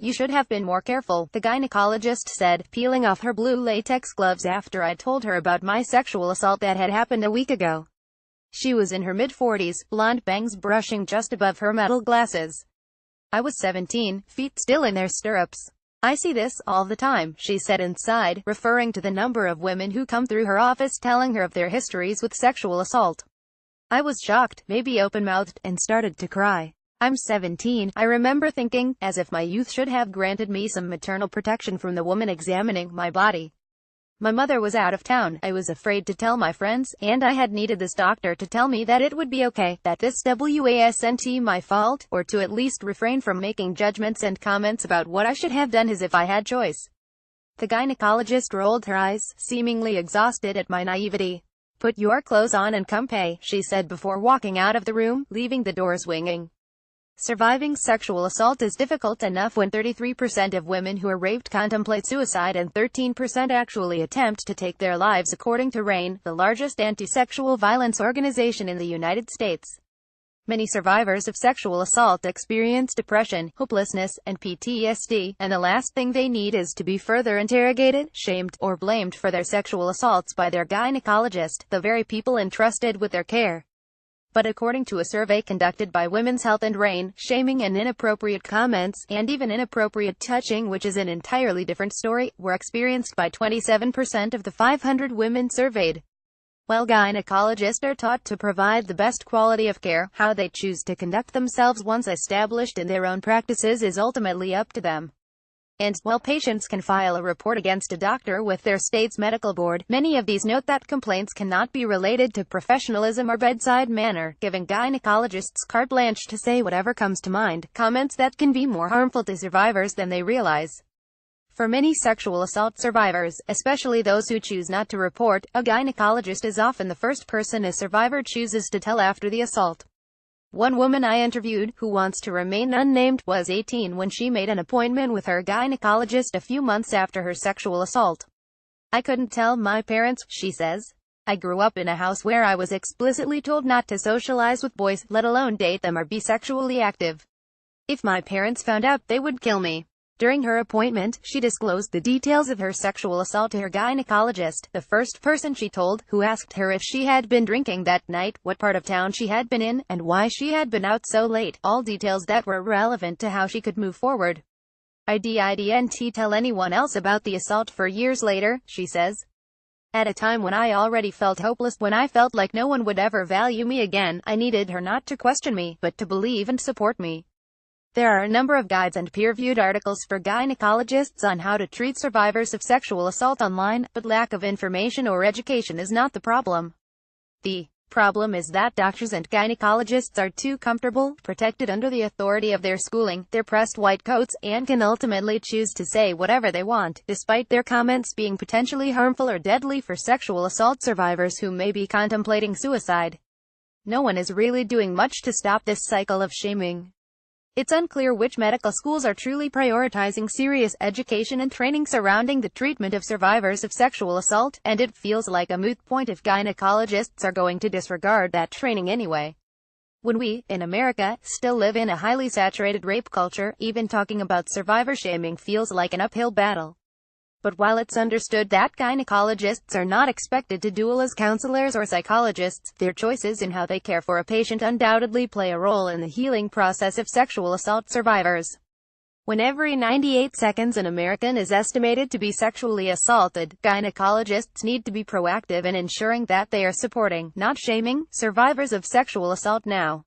"You should have been more careful," the gynecologist said, peeling off her blue latex gloves after I told her about my sexual assault that had happened a week ago. She was in her mid-40s, blonde bangs brushing just above her metal glasses. "I was 17, feet still in their stirrups. I see this all the time," she said inside, referring to the number of women who come through her office telling her of their histories with sexual assault. "I was shocked, maybe open-mouthed, and started to cry. I'm 17, I remember thinking, as if my youth should have granted me some maternal protection from the woman examining my body. My mother was out of town, I was afraid to tell my friends, and I had needed this doctor to tell me that it would be okay, that this wasn't my fault, or to at least refrain from making judgments and comments about what I should have done as if I had choice." The gynecologist rolled her eyes, seemingly exhausted at my naivety. "Put your clothes on and come pay," she said before walking out of the room, leaving the door swinging. Surviving sexual assault is difficult enough when 33% of women who are raped contemplate suicide and 13% actually attempt to take their lives, according to RAINN, the largest anti-sexual violence organization in the United States. Many survivors of sexual assault experience depression, hopelessness, and PTSD, and the last thing they need is to be further interrogated, shamed, or blamed for their sexual assaults by their gynecologist, the very people entrusted with their care. But according to a survey conducted by Women's Health and RAINN, shaming and inappropriate comments, and even inappropriate touching, which is an entirely different story, were experienced by 27% of the 500 women surveyed. While gynecologists are taught to provide the best quality of care, how they choose to conduct themselves once established in their own practices is ultimately up to them. And, while patients can file a report against a doctor with their state's medical board, many of these note that complaints cannot be related to professionalism or bedside manner, giving gynecologists carte blanche to say whatever comes to mind, comments that can be more harmful to survivors than they realize. For many sexual assault survivors, especially those who choose not to report, a gynecologist is often the first person a survivor chooses to tell after the assault. One woman I interviewed, who wants to remain unnamed, was 18 when she made an appointment with her gynecologist a few months after her sexual assault. "I couldn't tell my parents," she says. "I grew up in a house where I was explicitly told not to socialize with boys, let alone date them or be sexually active. If my parents found out, they would kill me." During her appointment, she disclosed the details of her sexual assault to her gynecologist, the first person she told, who asked her if she had been drinking that night, what part of town she had been in, and why she had been out so late, all details that were relevant to how she could move forward. "I didn't tell anyone else about the assault for years later," she says. "At a time when I already felt hopeless, when I felt like no one would ever value me again, I needed her not to question me, but to believe and support me." There are a number of guides and peer-reviewed articles for gynecologists on how to treat survivors of sexual assault online, but lack of information or education is not the problem. The problem is that doctors and gynecologists are too comfortable, protected under the authority of their schooling, their pressed white coats, and can ultimately choose to say whatever they want, despite their comments being potentially harmful or deadly for sexual assault survivors who may be contemplating suicide. No one is really doing much to stop this cycle of shaming. It's unclear which medical schools are truly prioritizing serious education and training surrounding the treatment of survivors of sexual assault, and it feels like a moot point if gynecologists are going to disregard that training anyway. When we, in America, still live in a highly saturated rape culture, even talking about survivor shaming feels like an uphill battle. But while it's understood that gynecologists are not expected to duel as counselors or psychologists, their choices in how they care for a patient undoubtedly play a role in the healing process of sexual assault survivors. When every 98 seconds an American is estimated to be sexually assaulted, gynecologists need to be proactive in ensuring that they are supporting, not shaming, survivors of sexual assault now.